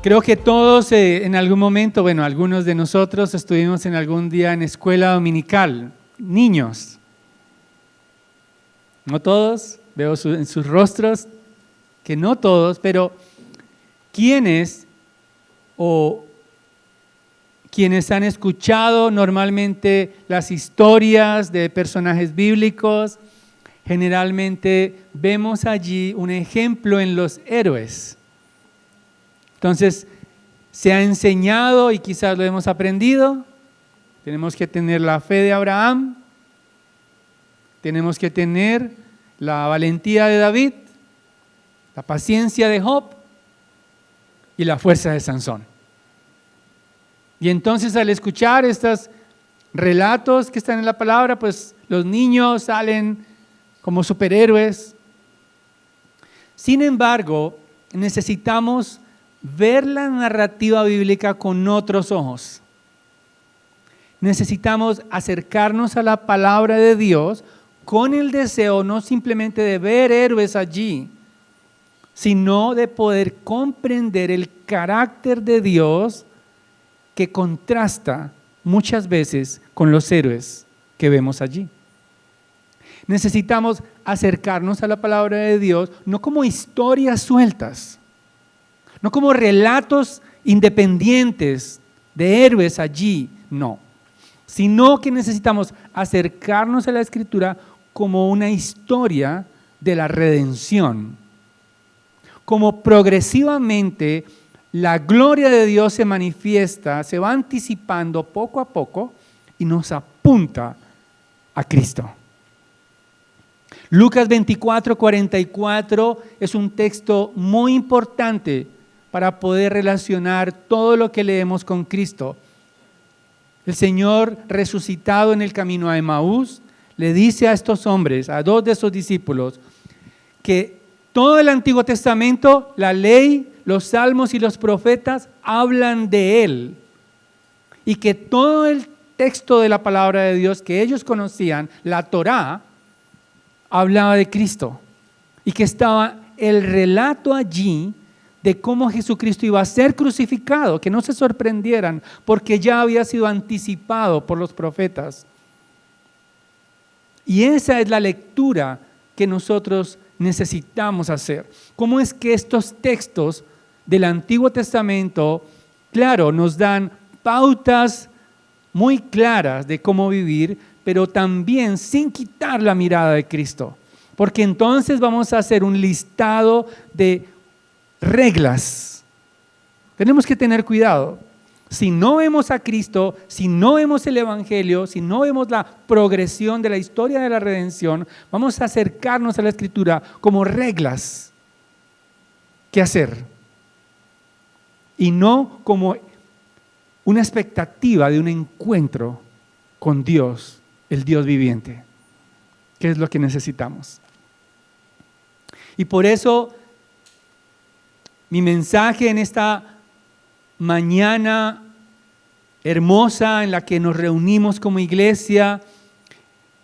Creo que todos en algún momento, bueno, algunos de nosotros estuvimos en algún día en escuela dominical, niños. No todos, veo en sus rostros que no todos, pero ¿quiénes han escuchado normalmente las historias de personajes bíblicos? Generalmente vemos allí un ejemplo en los héroes. Entonces, se ha enseñado y quizás lo hemos aprendido. Tenemos que tener la fe de Abraham, tenemos que tener la valentía de David, la paciencia de Job y la fuerza de Sansón. Y entonces al escuchar estos relatos que están en la palabra, pues los niños salen como superhéroes. Sin embargo, necesitamos ver la narrativa bíblica con otros ojos. Necesitamos acercarnos a la palabra de Dios con el deseo no simplemente de ver héroes allí, sino de poder comprender el carácter de Dios que contrasta muchas veces con los héroes que vemos allí. Necesitamos acercarnos a la palabra de Dios no como historias sueltas, no como relatos independientes de héroes allí, no, sino que necesitamos acercarnos a la Escritura como una historia de la redención, como progresivamente la gloria de Dios se manifiesta, se va anticipando poco a poco y nos apunta a Cristo. Lucas 24:44 es un texto muy importante para poder relacionar todo lo que leemos con Cristo. El Señor resucitado en el camino a Emaús le dice a estos hombres, a dos de sus discípulos, que todo el Antiguo Testamento, la ley, los salmos y los profetas hablan de Él y que todo el texto de la palabra de Dios que ellos conocían, la Torá, hablaba de Cristo y que estaba el relato allí de cómo Jesucristo iba a ser crucificado, que no se sorprendieran porque ya había sido anticipado por los profetas. Y esa es la lectura que nosotros necesitamos hacer. ¿Cómo es que estos textos del Antiguo Testamento, claro, nos dan pautas muy claras de cómo vivir, pero también sin quitar la mirada de Cristo? Porque entonces vamos a hacer un listado de reglas. Tenemos que tener cuidado. Si no vemos a Cristo, si no vemos el Evangelio, si no vemos la progresión de la historia de la redención, vamos a acercarnos a la Escritura como reglas que hacer y no como una expectativa de un encuentro con Dios, el Dios viviente, que es lo que necesitamos. Y por eso mi mensaje en esta mañana hermosa en la que nos reunimos como iglesia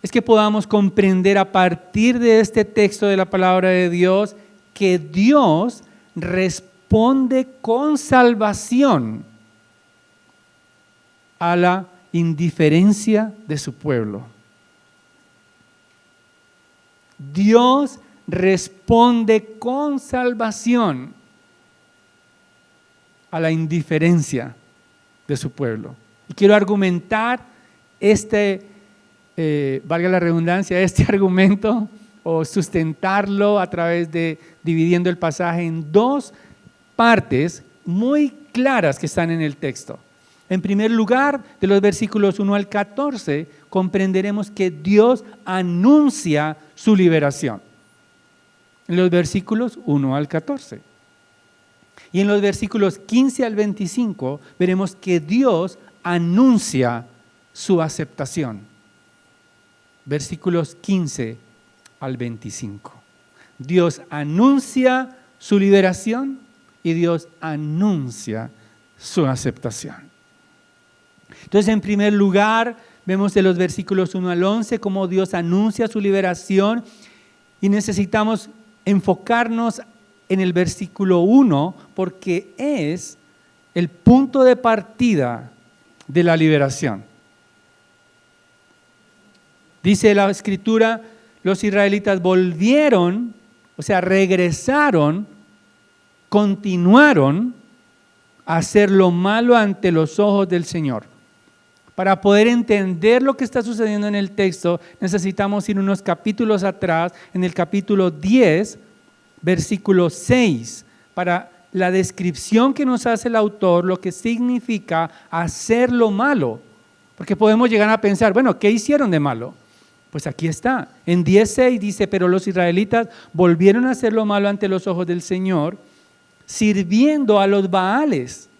es que podamos comprender a partir de este texto de la palabra de Dios que Dios responde con salvación a la indiferencia de su pueblo. Dios responde con salvación a la indiferencia de su pueblo. Y quiero argumentar valga la redundancia, este argumento o sustentarlo a través de dividiendo el pasaje en dos partes muy claras que están en el texto. En primer lugar, de los versículos 1 al 14, comprenderemos que Dios anuncia su liberación. En los versículos 1 al 14. Y en los versículos 15 al 25 veremos que Dios anuncia su aceptación. Versículos 15 al 25. Dios anuncia su liberación y Dios anuncia su aceptación. Entonces, en primer lugar, vemos de los versículos 1 al 11 cómo Dios anuncia su liberación y necesitamos enfocarnos en el versículo 1 porque es el punto de partida de la liberación. Dice la Escritura, los israelitas volvieron, o sea, regresaron, continuaron a hacer lo malo ante los ojos del Señor. Para poder entender lo que está sucediendo en el texto, necesitamos ir unos capítulos atrás, en el capítulo 10, versículo 6, para la descripción que nos hace el autor, lo que significa hacer lo malo. Porque podemos llegar a pensar, bueno, ¿qué hicieron de malo? Pues aquí está, en 10:6 dice, pero los israelitas volvieron a hacer lo malo ante los ojos del Señor, sirviendo a los Baales,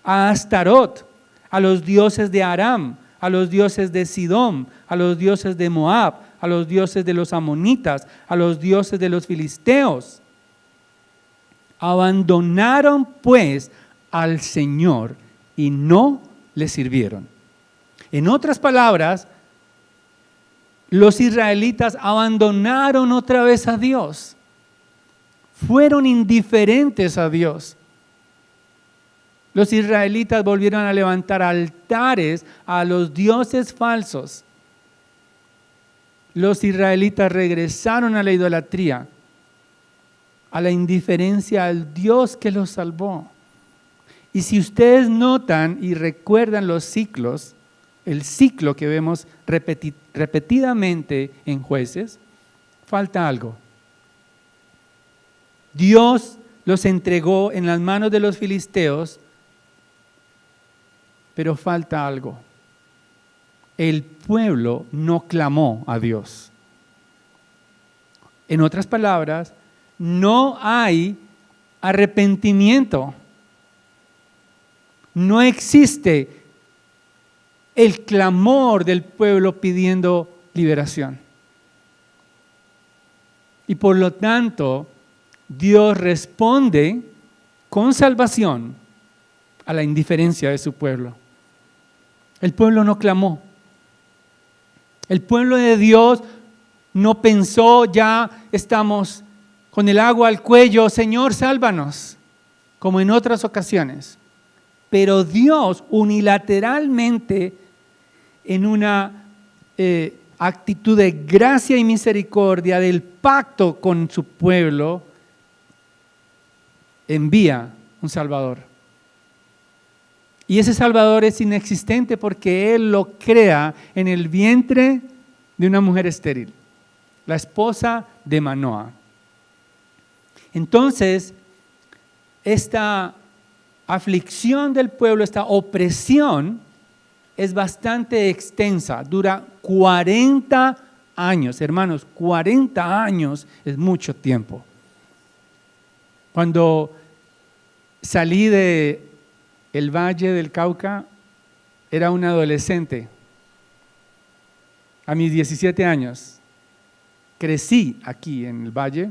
a Astarot, a los dioses de Aram, a los dioses de Sidón, a los dioses de Moab, a los dioses de los amonitas, a los dioses de los filisteos. Abandonaron pues al Señor y no le sirvieron. En otras palabras, los israelitas abandonaron otra vez a Dios. Fueron indiferentes a Dios. Los israelitas volvieron a levantar altares a los dioses falsos. Los israelitas regresaron a la idolatría, a la indiferencia al Dios que los salvó. Y si ustedes notan y recuerdan los ciclos, el ciclo que vemos repetidamente en Jueces, falta algo. Dios los entregó en las manos de los filisteos, pero falta algo. El pueblo no clamó a Dios. En otras palabras, no hay arrepentimiento. No existe el clamor del pueblo pidiendo liberación. Y por lo tanto, Dios responde con salvación a la indiferencia de su pueblo. El pueblo no clamó. El pueblo de Dios no pensó, ya estamos con el agua al cuello, Señor, sálvanos, como en otras ocasiones. Pero Dios unilateralmente, en una actitud de gracia y misericordia del pacto con su pueblo, envía un Salvador. Y ese Salvador es inexistente porque Él lo crea en el vientre de una mujer estéril, la esposa de Manoah. Entonces, esta aflicción del pueblo, esta opresión, es bastante extensa, dura 40 años. Hermanos, 40 años es mucho tiempo. Cuando salí del Valle del Cauca, era un adolescente. A mis 17 años, crecí aquí en el Valle,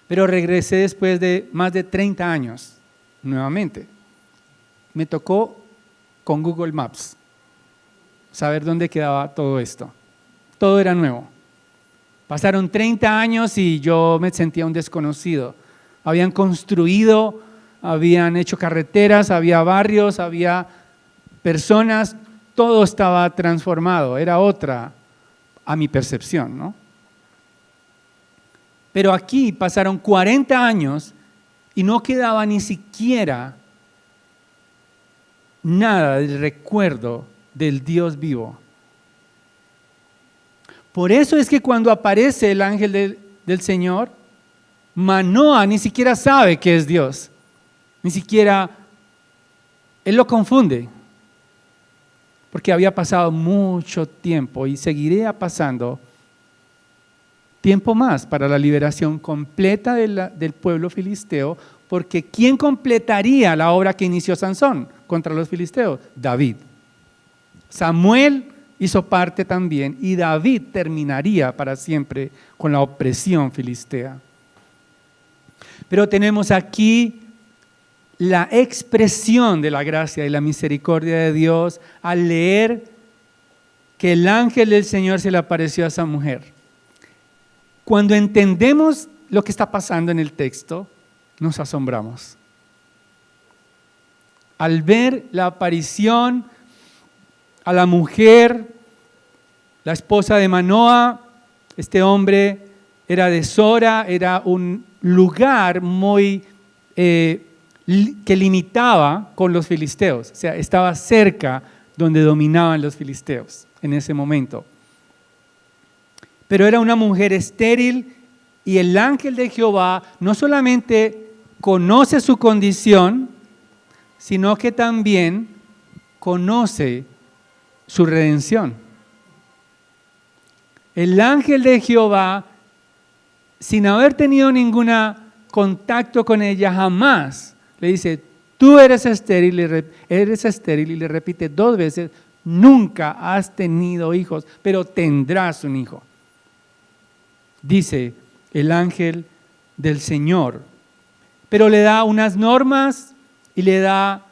pero regresé después de más de 30 años, nuevamente. Me tocó con Google Maps saber dónde quedaba todo esto. Todo era nuevo. Pasaron 30 años y yo me sentía un desconocido. Habían construido, habían hecho carreteras, había barrios, había personas, todo estaba transformado, era otra a mi percepción, ¿no? Pero aquí pasaron 40 años y no quedaba ni siquiera nada del recuerdo del Dios vivo. Por eso es que cuando aparece el ángel del Señor, Manoah ni siquiera sabe que es Dios. Ni siquiera, él lo confunde. Porque había pasado mucho tiempo y seguiría pasando tiempo más para la liberación completa del pueblo filisteo, porque ¿quién completaría la obra que inició Sansón contra los filisteos? David. Samuel hizo parte también y David terminaría para siempre con la opresión filistea. Pero tenemos aquí la expresión de la gracia y la misericordia de Dios al leer que el ángel del Señor se le apareció a esa mujer. Cuando entendemos lo que está pasando en el texto, nos asombramos. al ver la aparición a la mujer, la esposa de Manoa, este hombre era de Sora, era un lugar muy que limitaba con los filisteos, o sea, estaba cerca donde dominaban los filisteos en ese momento. Pero era una mujer estéril y el ángel de Jehová no solamente conoce su condición, sino que también conoce su redención. El ángel de Jehová, sin haber tenido ningún contacto con ella, jamás le dice, tú eres estéril y le repite 2 veces, nunca has tenido hijos, pero tendrás un hijo. Dice el ángel del Señor, pero le da unas normas y le da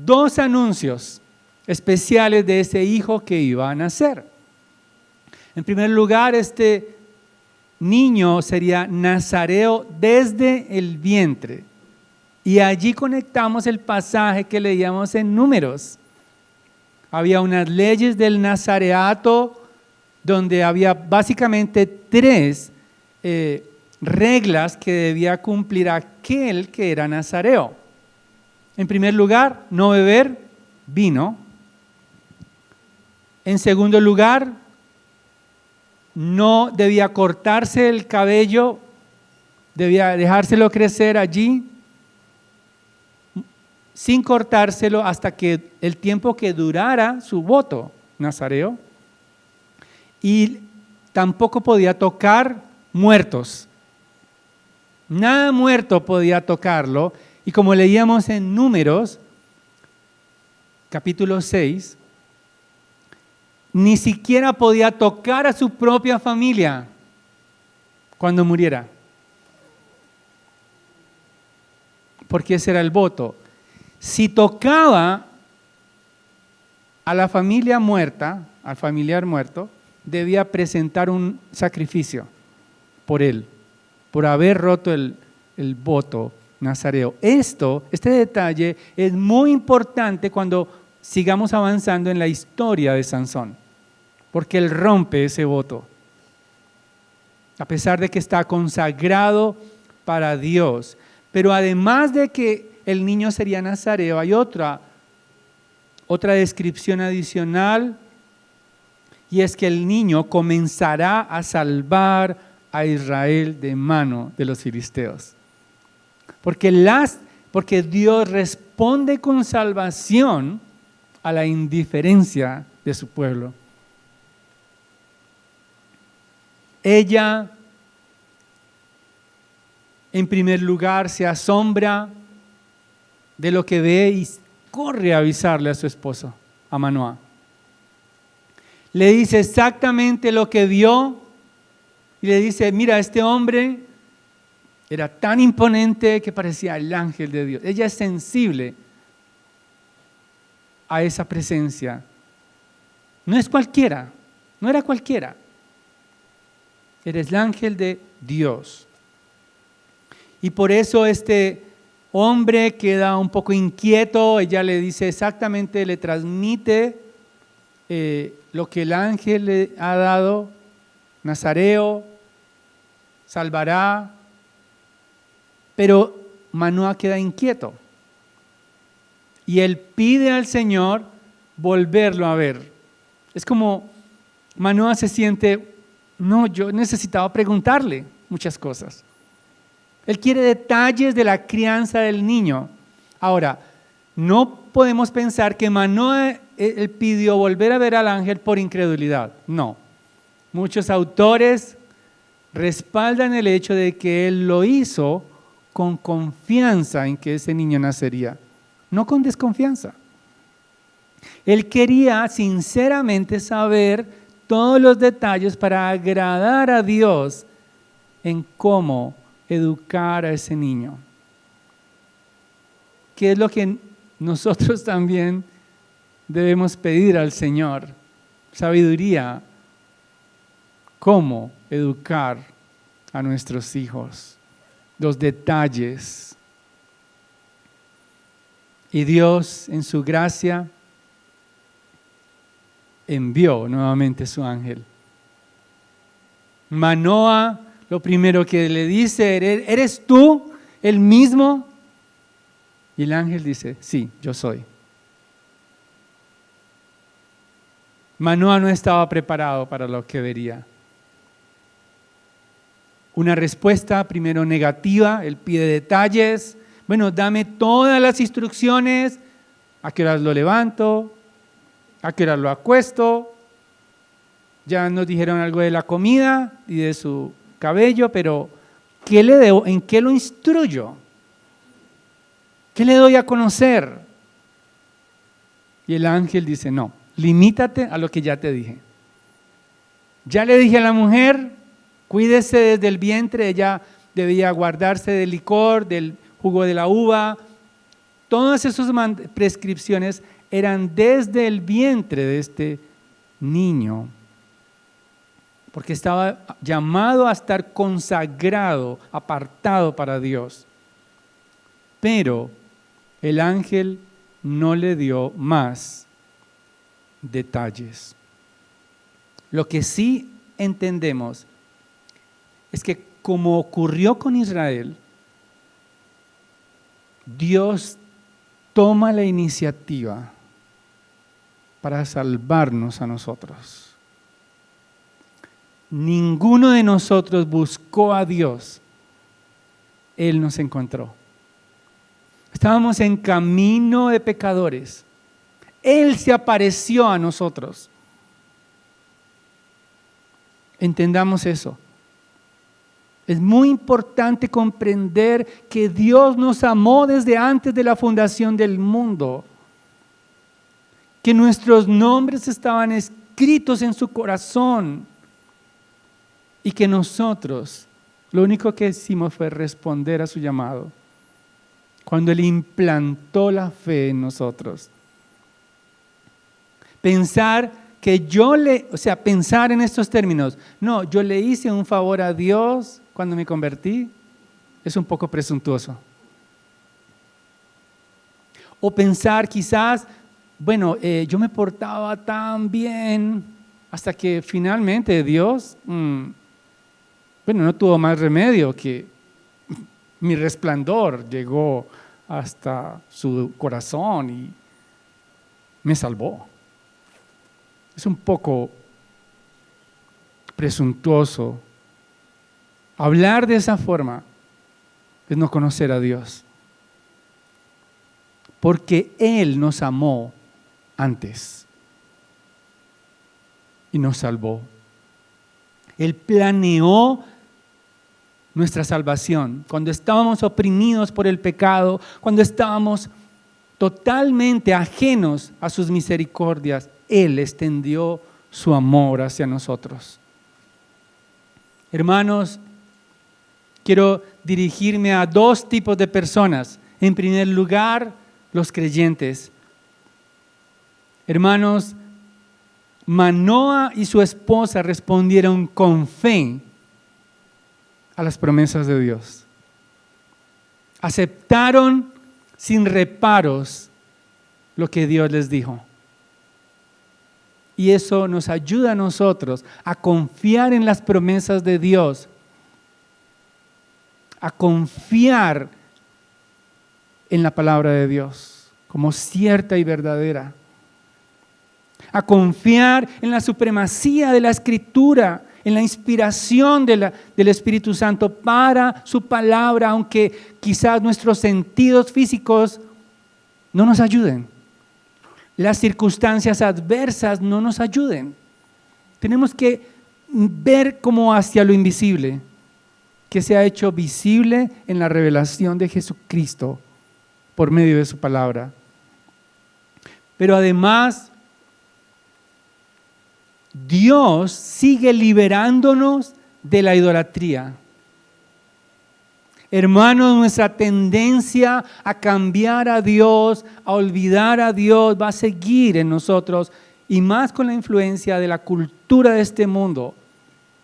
2 anuncios especiales de ese hijo que iba a nacer. En primer lugar, este niño sería nazareo desde el vientre. Y allí conectamos el pasaje que leíamos en Números. Había unas leyes del nazareato donde había básicamente 3 reglas que debía cumplir aquel que era nazareo. En primer lugar, no beber vino. En segundo lugar, no debía cortarse el cabello, debía dejárselo crecer allí sin cortárselo hasta que el tiempo que durara su voto nazareo, y tampoco podía tocar muertos. Nada muerto podía tocarlo, y como leíamos en Números, capítulo 6, ni siquiera podía tocar a su propia familia cuando muriera. Porque ese era el voto. Si tocaba a la familia muerta, al familiar muerto, debía presentar un sacrificio por él, por haber roto el voto nazareo. Este detalle es muy importante cuando sigamos avanzando en la historia de Sansón, porque él rompe ese voto, a pesar de que está consagrado para Dios. Pero además de que el niño sería nazareo, hay otra descripción adicional, y es que el niño comenzará a salvar a Israel de mano de los filisteos. Porque Dios responde con salvación a la indiferencia de su pueblo. Ella, en primer lugar, se asombra de lo que ve y corre a avisarle a su esposo, a Manoah. Le dice exactamente lo que vio y le dice, mira, este hombre era tan imponente que parecía el ángel de Dios. Ella es sensible a esa presencia. No es cualquiera, no era cualquiera. Eres el ángel de Dios. Y por eso este hombre queda un poco inquieto. Ella le dice exactamente, le transmite lo que el ángel le ha dado. Nazareo, salvará. Pero Manoah queda inquieto. Y él pide al Señor volverlo a ver. Es como Manoah se siente, no, yo necesitaba preguntarle muchas cosas. Él quiere detalles de la crianza del niño. Ahora, no podemos pensar que Manoah él pidió volver a ver al ángel por incredulidad. No. Muchos autores respaldan el hecho de que él lo hizo con confianza en que ese niño nacería, no con desconfianza. Él quería sinceramente saber todos los detalles para agradar a Dios en cómo educar a ese niño. ¿Qué es lo que nosotros también debemos pedir al Señor? Sabiduría. ¿Cómo educar a nuestros hijos? Los detalles. Y Dios, en su gracia, envió nuevamente su ángel. Manoah, lo primero que le dice, ¿eres tú el mismo? Y el ángel dice, sí, yo soy. Manoah no estaba preparado para lo que vería. Una respuesta primero negativa, él pide detalles. Bueno, dame todas las instrucciones, a qué horas lo levanto, a qué horas lo acuesto. Ya nos dijeron algo de la comida y de su cabello, pero ¿qué le debo? ¿En qué lo instruyo? ¿Qué le doy a conocer? Y el ángel dice, no, limítate a lo que ya te dije. Ya le dije a la mujer, cuídese desde el vientre, ella debía guardarse del licor, del jugo de la uva. Todas esas prescripciones eran desde el vientre de este niño, porque estaba llamado a estar consagrado, apartado para Dios. Pero el ángel no le dio más detalles. Lo que sí entendemos es que como ocurrió con Israel, Dios toma la iniciativa para salvarnos a nosotros. Ninguno de nosotros buscó a Dios, Él nos encontró. Estábamos en camino de pecadores, Él se apareció a nosotros. Entendamos eso. Es muy importante comprender que Dios nos amó desde antes de la fundación del mundo, que nuestros nombres estaban escritos en su corazón y que nosotros lo único que hicimos fue responder a su llamado cuando Él implantó la fe en nosotros. Pensar en estos términos, no, yo le hice un favor a Dios cuando me convertí, es un poco presuntuoso. O pensar quizás, bueno, yo me portaba tan bien hasta que finalmente Dios, no tuvo más remedio que mi resplandor llegó hasta su corazón y me salvó. Es un poco presuntuoso. Hablar de esa forma es no conocer a Dios. Porque Él nos amó antes y nos salvó. Él planeó nuestra salvación cuando estábamos oprimidos por el pecado, cuando estábamos totalmente ajenos a sus misericordias. Él extendió su amor hacia nosotros. Hermanos, quiero dirigirme a dos tipos de personas. En primer lugar, los creyentes. Hermanos, Manoah y su esposa respondieron con fe a las promesas de Dios. Aceptaron sin reparos lo que Dios les dijo. Y eso nos ayuda a nosotros a confiar en las promesas de Dios, a confiar en la palabra de Dios como cierta y verdadera, a confiar en la supremacía de la Escritura, en la inspiración del Espíritu Santo para su palabra, aunque quizás nuestros sentidos físicos no nos ayuden. Las circunstancias adversas no nos ayuden. Tenemos que ver como hacia lo invisible, que se ha hecho visible en la revelación de Jesucristo por medio de su palabra. Pero además, Dios sigue liberándonos de la idolatría. Hermanos, nuestra tendencia a cambiar a Dios, a olvidar a Dios, va a seguir en nosotros, y más con la influencia de la cultura de este mundo,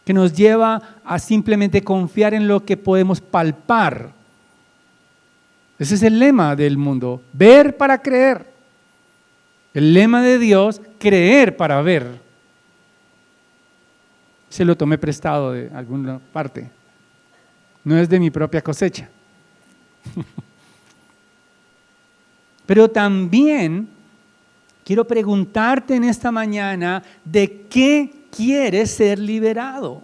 que nos lleva a simplemente confiar en lo que podemos palpar. Ese es el lema del mundo, ver para creer. El lema de Dios, creer para ver. Se lo tomé prestado de alguna parte. No es de mi propia cosecha. Pero también quiero preguntarte en esta mañana, ¿de qué quieres ser liberado?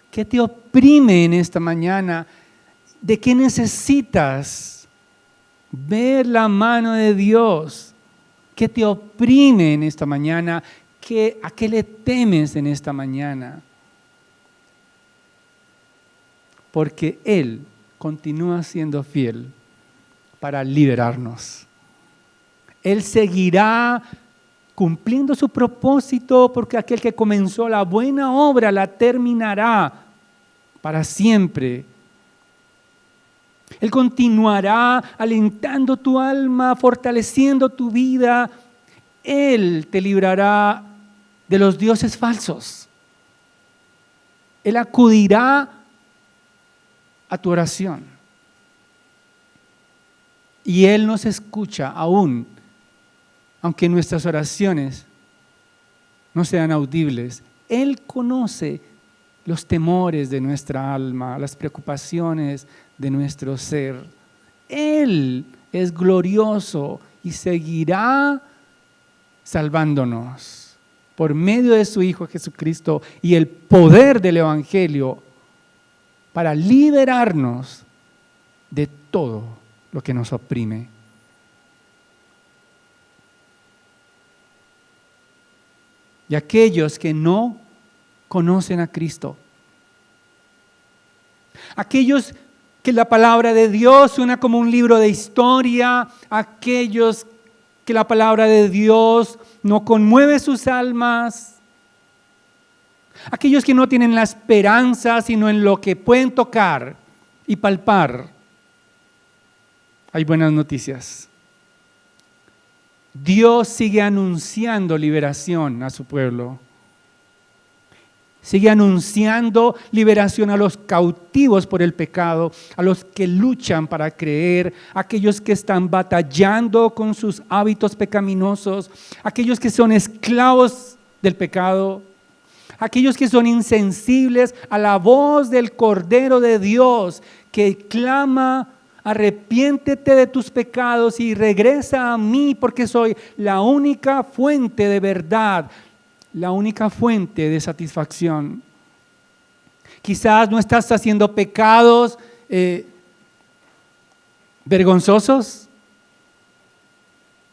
¿Qué te oprime en esta mañana? ¿De qué necesitas ver la mano de Dios? ¿Qué te oprime en esta mañana? ¿A qué le temes en esta mañana? Porque Él continúa siendo fiel para liberarnos. Él seguirá cumpliendo su propósito, porque aquel que comenzó la buena obra la terminará para siempre. Él continuará alentando tu alma, fortaleciendo tu vida. Él te librará de los dioses falsos. Él acudirá a tu oración. Y Él nos escucha aún, aunque nuestras oraciones no sean audibles. Él conoce los temores de nuestra alma, las preocupaciones de nuestro ser. Él es glorioso y seguirá salvándonos por medio de su Hijo Jesucristo y el poder del Evangelio para liberarnos de todo lo que nos oprime. Y aquellos que no conocen a Cristo, aquellos que la palabra de Dios suena como un libro de historia, aquellos que la palabra de Dios no conmueve sus almas, aquellos que no tienen la esperanza sino en lo que pueden tocar y palpar. Hay buenas noticias. Dios sigue anunciando liberación a su pueblo. Sigue anunciando liberación a los cautivos por el pecado, a los que luchan para creer, a aquellos que están batallando con sus hábitos pecaminosos, a aquellos que son esclavos del pecado, a aquellos que son insensibles a la voz del Cordero de Dios que clama: arrepiéntete de tus pecados y regresa a mí, porque soy la única fuente de verdad, la única fuente de satisfacción. Quizás no estás haciendo pecados vergonzosos,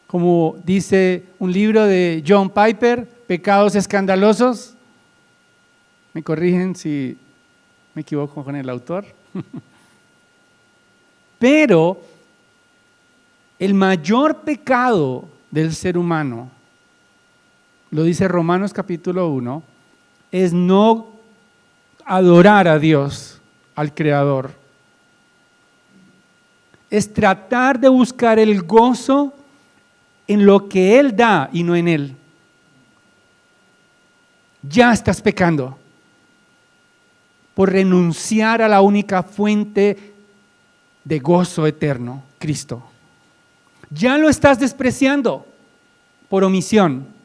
como dice un libro de John Piper, pecados escandalosos. Me corrigen si me equivoco con el autor. Pero el mayor pecado del ser humano, lo dice Romanos capítulo 1, es no adorar a Dios, al Creador. Es tratar de buscar el gozo en lo que Él da y no en Él. Ya estás pecando por renunciar a la única fuente de gozo eterno, Cristo. Ya lo estás despreciando por omisión.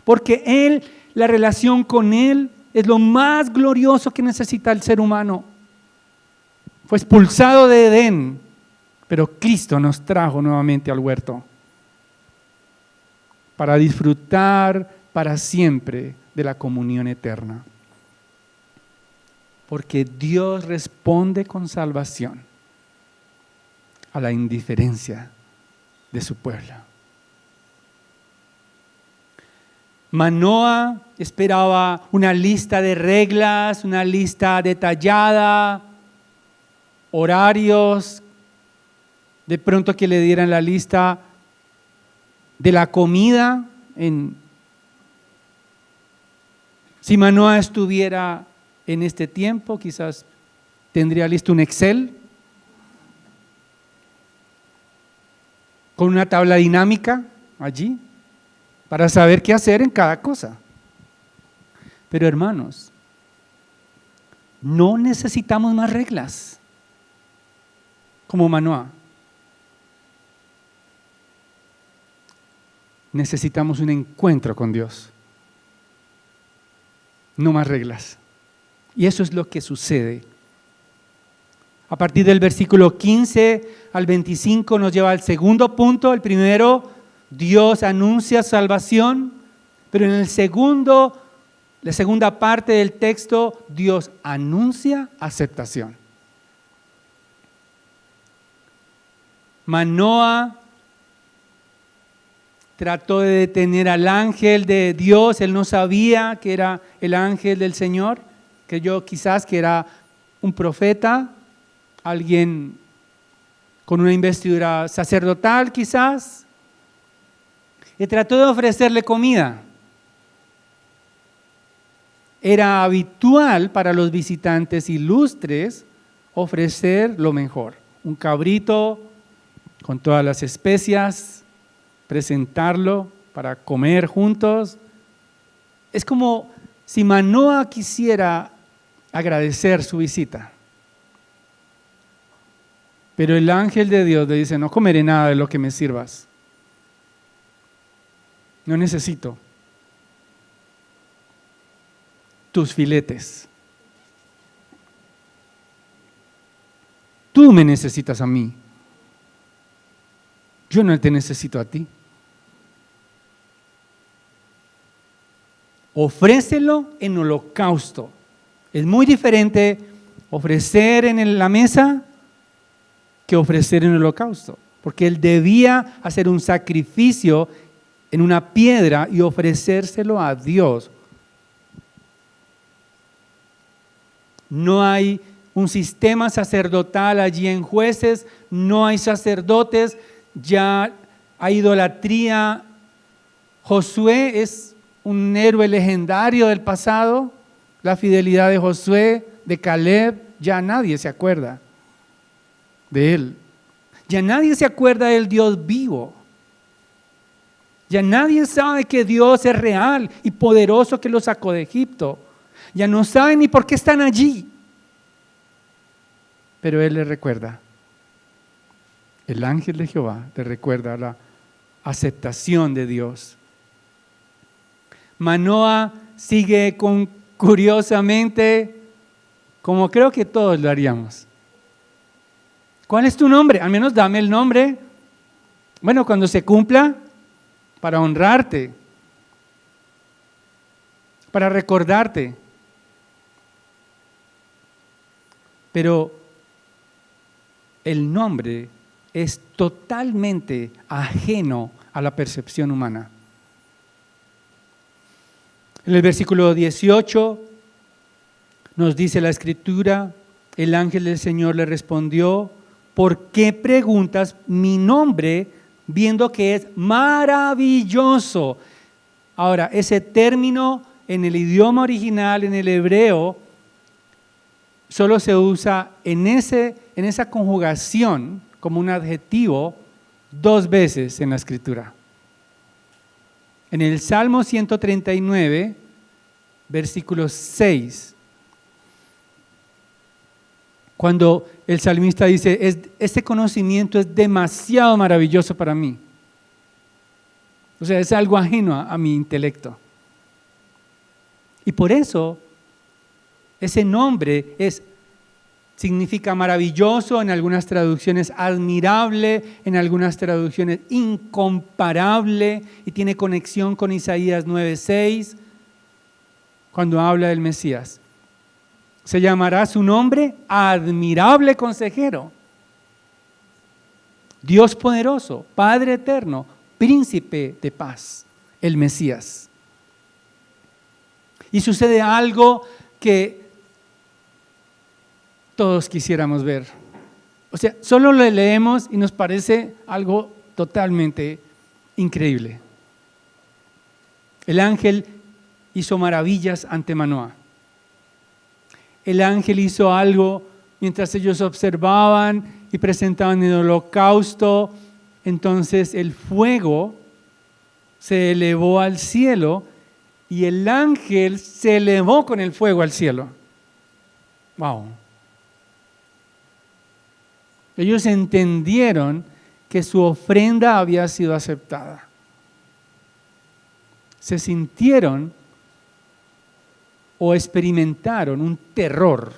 Porque Él, la relación con Él es lo más glorioso que necesita el ser humano. Fue expulsado de Edén, pero Cristo nos trajo nuevamente al huerto para disfrutar para siempre de la comunión eterna. Porque Dios responde con salvación a la indiferencia de su pueblo. Manoah esperaba una lista de reglas, una lista detallada, horarios, de pronto que le dieran la lista de la comida. Si Manoah estuviera en este tiempo, quizás tendría listo un Excel con una tabla dinámica allí para saber qué hacer en cada cosa. Pero hermanos, no necesitamos más reglas. como Manoah. Necesitamos un encuentro con Dios. No más reglas. Y eso es lo que sucede. A partir del versículo 15 al 25 nos lleva al segundo punto. El primero, Dios anuncia salvación, pero en la segunda parte del texto, Dios anuncia aceptación. Manoah trató de detener al ángel de Dios. Él no sabía que era el ángel del Señor, creyó quizás que era un profeta, alguien con una investidura sacerdotal quizás, y trató de ofrecerle comida. Era habitual para los visitantes ilustres ofrecer lo mejor, un cabrito con todas las especias, presentarlo para comer juntos. Es como si Manoah quisiera agradecer su visita. Pero el ángel de Dios le dice, no comeré nada de lo que me sirvas. No necesito tus filetes. Tú me necesitas a mí. Yo no te necesito a ti. Ofrécelo en holocausto. Es muy diferente ofrecer en la mesa que ofrecer en el holocausto, porque él debía hacer un sacrificio en una piedra y ofrecérselo a Dios. No hay un sistema sacerdotal allí en Jueces, no hay sacerdotes, ya hay idolatría. Josué es un héroe legendario del pasado, la fidelidad de Josué, de Caleb, ya nadie se acuerda de él. Ya nadie se acuerda del Dios vivo. Ya nadie sabe que Dios es real y poderoso, que los sacó de Egipto. Ya no saben ni por qué están allí. Pero Él les recuerda. El ángel de Jehová les recuerda la aceptación de Dios. Manoah sigue curiosamente, como creo que todos lo haríamos. ¿Cuál es tu nombre? Al menos dame el nombre. Bueno, cuando se cumpla, para honrarte, para recordarte. Pero el nombre es totalmente ajeno a la percepción humana. En el versículo 18 nos dice la Escritura, el ángel del Señor le respondió, ¿por qué preguntas mi nombre viendo que es maravilloso? Ahora, ese término en el idioma original, en el hebreo, solo se usa en esa conjugación como un adjetivo 2 veces en la Escritura. En el Salmo 139, versículo 6, cuando el salmista dice, este conocimiento es demasiado maravilloso para mí. O sea, es algo ajeno a mi intelecto. Y por eso, ese nombre significa maravilloso, en algunas traducciones admirable, en algunas traducciones incomparable, y tiene conexión con Isaías 9:6, cuando habla del Mesías. Se llamará su nombre admirable consejero, Dios poderoso, Padre eterno, príncipe de paz, el Mesías. Y sucede algo que todos quisiéramos ver. O sea, solo lo leemos y nos parece algo totalmente increíble. El ángel hizo maravillas ante Manoah. El ángel hizo algo mientras ellos observaban y presentaban el holocausto. Entonces el fuego se elevó al cielo y el ángel se elevó con el fuego al cielo. ¡Wow! Ellos entendieron que su ofrenda había sido aceptada. Se sintieron o experimentaron un terror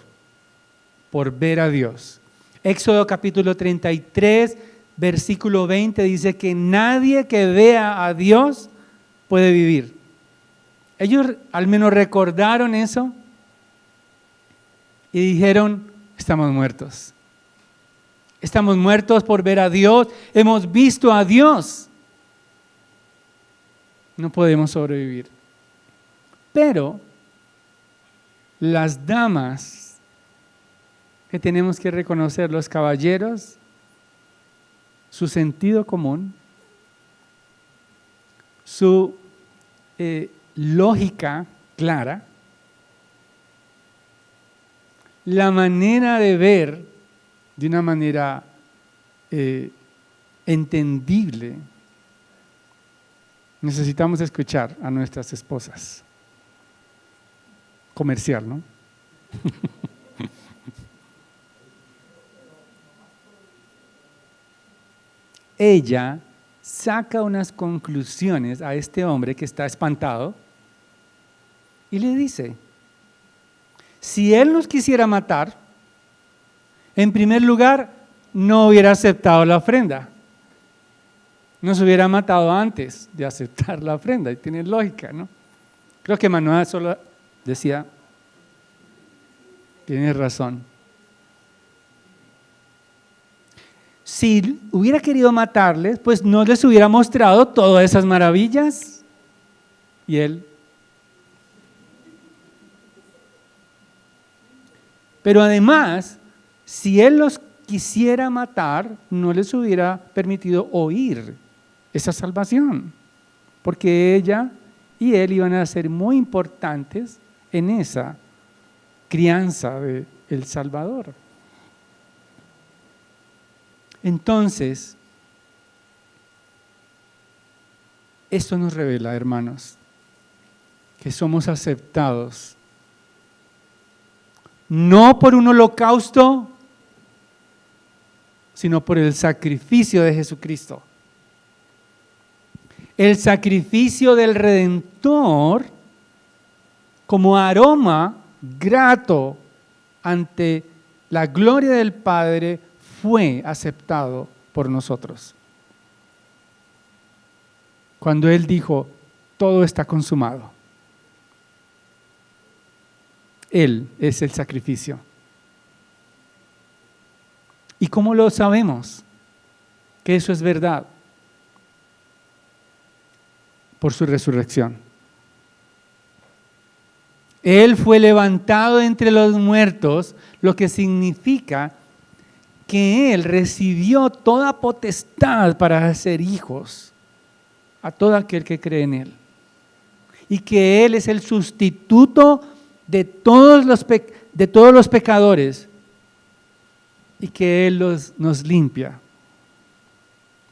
por ver a Dios. Éxodo capítulo 33, versículo 20 dice que nadie que vea a Dios puede vivir. Ellos al menos recordaron eso y dijeron, estamos muertos. Estamos muertos por ver a Dios, hemos visto a Dios. No podemos sobrevivir. Pero las damas que tenemos que reconocer, los caballeros, su sentido común, su lógica clara, la manera de ver de una manera entendible. Necesitamos escuchar a nuestras esposas. Comercial, ¿no? Ella saca unas conclusiones a este hombre que está espantado y le dice, si él nos quisiera matar, en primer lugar, no hubiera aceptado la ofrenda. Nos hubiera matado antes de aceptar la ofrenda. Y tiene lógica, ¿no? Creo que Manuel solo decía, tienes razón. Si hubiera querido matarles, pues no les hubiera mostrado todas esas maravillas. Y él. Pero además, si él los quisiera matar, no les hubiera permitido oír esa salvación, porque ella y él iban a ser muy importantes en esa crianza del Salvador. Entonces, esto nos revela, hermanos, que somos aceptados no por un holocausto, sino por el sacrificio de Jesucristo. El sacrificio del Redentor como aroma grato ante la gloria del Padre fue aceptado por nosotros. Cuando Él dijo, todo está consumado. Él es el sacrificio. ¿Y cómo lo sabemos? Que eso es verdad. Por su resurrección. Él fue levantado entre los muertos, lo que significa que Él recibió toda potestad para hacer hijos a todo aquel que cree en Él. Y que Él es el sustituto de todos los pecadores y que Él nos limpia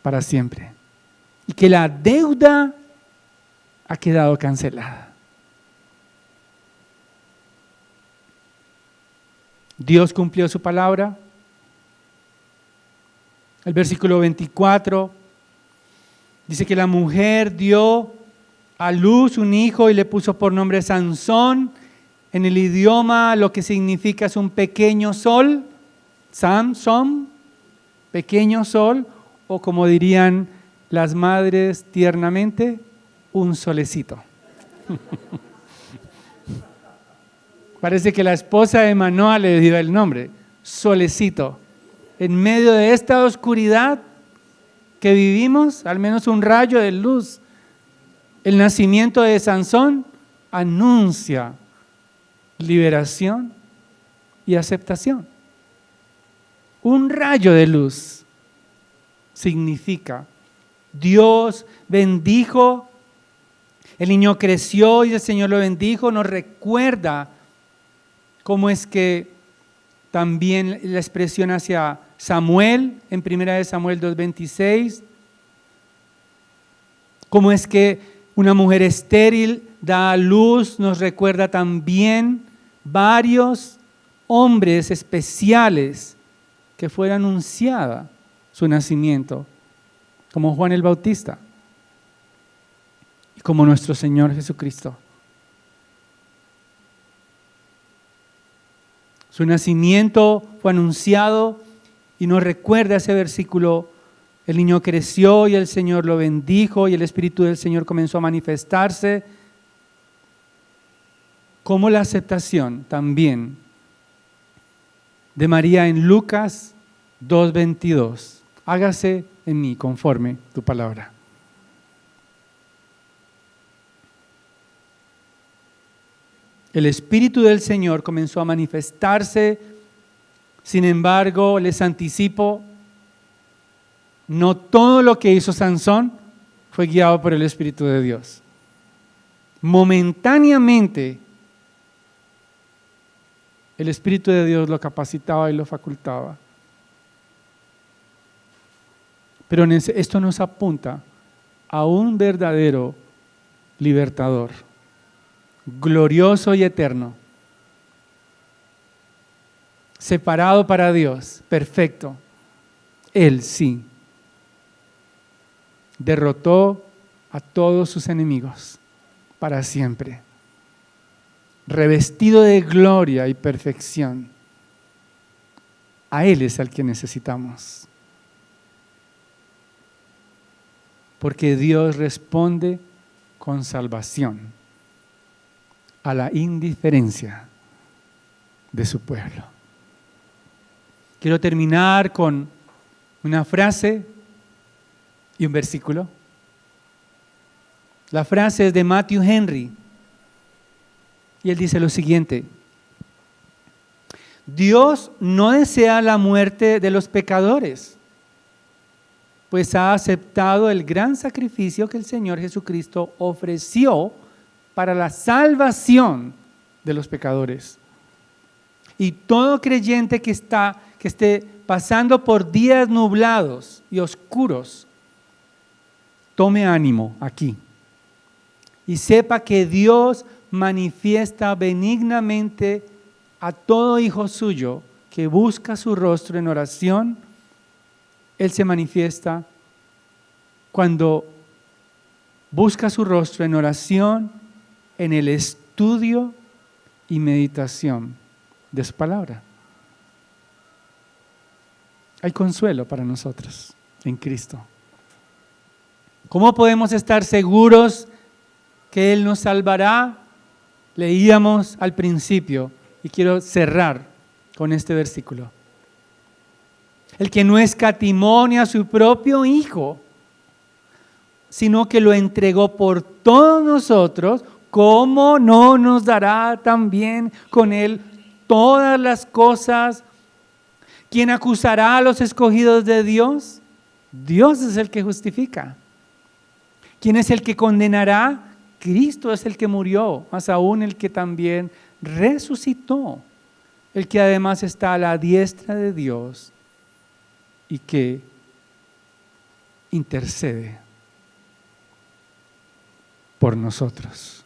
para siempre. Y que la deuda ha quedado cancelada. Dios cumplió su palabra. El versículo 24 dice que la mujer dio a luz un hijo y le puso por nombre Sansón. En el idioma lo que significa es un pequeño sol, Samson, pequeño sol, o como dirían las madres tiernamente, un solecito. Parece que la esposa de Manoah le dio el nombre, solecito. En medio de esta oscuridad que vivimos, al menos un rayo de luz. El nacimiento de Sansón anuncia liberación y aceptación. Un rayo de luz significa Dios bendijo, el niño creció y el Señor lo bendijo. Nos recuerda cómo es que también la expresión hacia Samuel, en 1 Samuel 2:26, cómo es que una mujer estéril da a luz, nos recuerda también varios hombres especiales que fuera anunciada su nacimiento, como Juan el Bautista y como nuestro Señor Jesucristo. Su nacimiento fue anunciado y nos recuerda ese versículo: el niño creció y el Señor lo bendijo y el Espíritu del Señor comenzó a manifestarse, como la aceptación también de María en Lucas 2:22. Hágase en mí conforme tu palabra. El Espíritu del Señor comenzó a manifestarse. Sin embargo, les anticipo, no todo lo que hizo Sansón fue guiado por el Espíritu de Dios. Momentáneamente, el Espíritu de Dios lo capacitaba y lo facultaba. Pero esto nos apunta a un verdadero libertador, glorioso y eterno, separado para Dios, perfecto. Él sí derrotó a todos sus enemigos para siempre, revestido de gloria y perfección. A Él es al que necesitamos, porque Dios responde con salvación a la indiferencia de su pueblo. Quiero terminar con una frase y un versículo. La frase es de Matthew Henry y él dice lo siguiente: Dios no desea la muerte de los pecadores, pues ha aceptado el gran sacrificio que el Señor Jesucristo ofreció para la salvación de los pecadores. Y todo creyente que esté pasando por días nublados y oscuros, tome ánimo aquí y sepa que Dios manifiesta benignamente a todo hijo suyo que busca su rostro en oración. Él se manifiesta cuando busca su rostro en oración, en el estudio y meditación de su palabra. Hay consuelo para nosotros en Cristo. ¿Cómo podemos estar seguros que Él nos salvará? Leíamos al principio y quiero cerrar con este versículo. El que no escatimó ni a su propio Hijo, sino que lo entregó por todos nosotros, ¿cómo no nos dará también con Él todas las cosas? ¿Quién acusará a los escogidos de Dios? Dios es el que justifica. ¿Quién es el que condenará? Cristo es el que murió, más aún el que también resucitó, el que además está a la diestra de Dios y que intercede por nosotros.